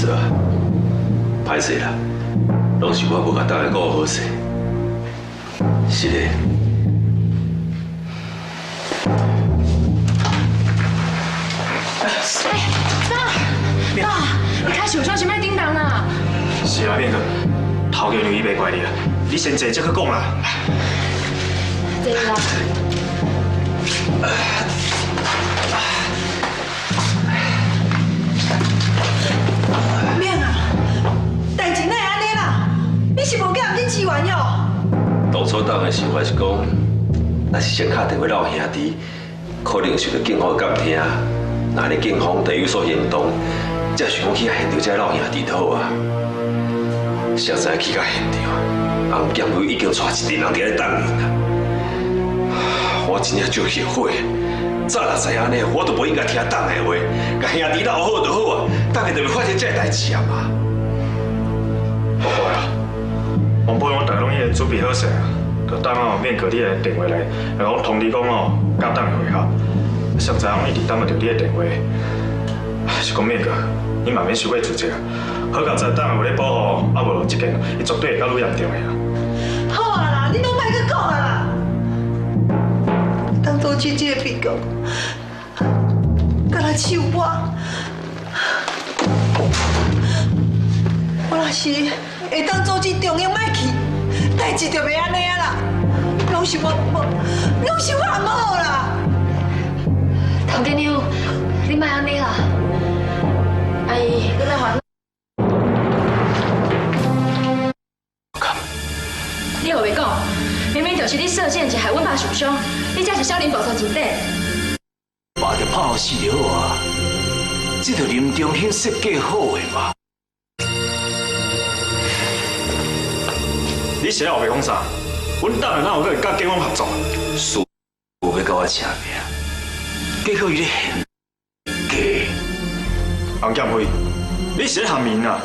是啊，歹势啦，拢是我无甲大家讲好势。是的。爸，你开手上是卖叮当啦？是啊，面哥，头家娘伊袂怪你啊，你先坐再去讲啦。坐啦。免啊，代志哪会安尼啦？你是无叫人去支援哟？当初当的想法是讲，若是先打电话闹兄弟，可能受到警方监听。那你警方得有所行动，才想讲去现场才闹兄弟就好啊。谁知去到现场，红剑辉已经带一群人伫咧等你啦。我真正足后悔，早若知安尼，我都无应该听党的话，甲兄弟闹好就好啊。党的就袂发生这代志啊嘛。不会啊，王伯勇大家拢已经准备好势啊，就等哦面哥你的电话来，然后通知讲哦，甲党的会合。现在我一直等着你的电话，是讲面哥，你慢慢收尾自责啊。好到在党有咧保护，啊无这件，伊绝对会较愈严重的啦。好啊啦，你拢莫去讲啊啦。当做这个被告，甲来手我，我若是会当阻止中央卖去，代志就袂安尼啊啦。拢是我阿某啦。头家娘，你莫安尼啦。阿姨，你莫烦。你何袂讲？明明就是你设陷阱害阮爸受伤，你才是少林报仇之底。爸就拍死就好啊！这就林中兴设计好的嘛。你现在后袂讲啥？阮党的哪有可能甲警方合作？事有要甲我请命，结果伊咧现假。洪剑辉，你是咧含面啊？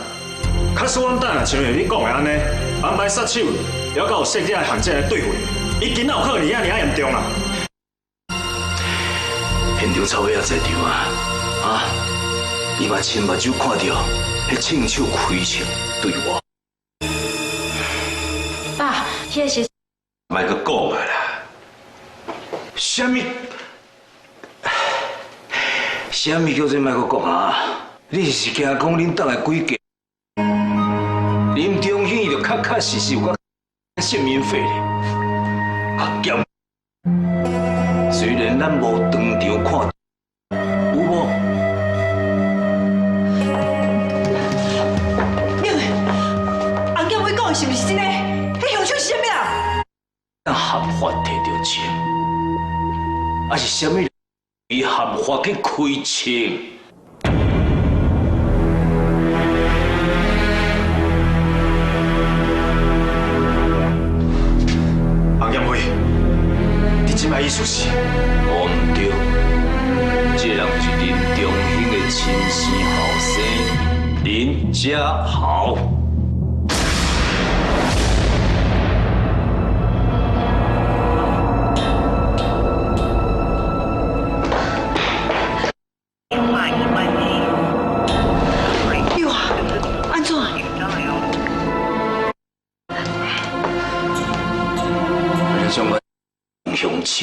假使阮党啊像你讲的安尼，安排杀手，还有设计来限制来对付，伊今仔有可能遐严重啊！现场臭尾也在场啊！伊嘛亲目睭看到迄亲手开枪对我。爸，迄个是。莫阁讲啊啦！什么叫做莫阁讲啊？你是惊讲恁党的规矩？林中兴伊就确实有甲姓名费咧，啊剑。虽然咱无当场看，有无？妹妹，洪剑辉讲的是不是真的？迄凶手是啥物啊？咱合法摕到钱，还是啥物？伊合法去开枪？洪剑辉，你即摆意思是？我唔对，这人就是林中兴的亲生后生林家豪。哟啊，安怎？你将我凶手。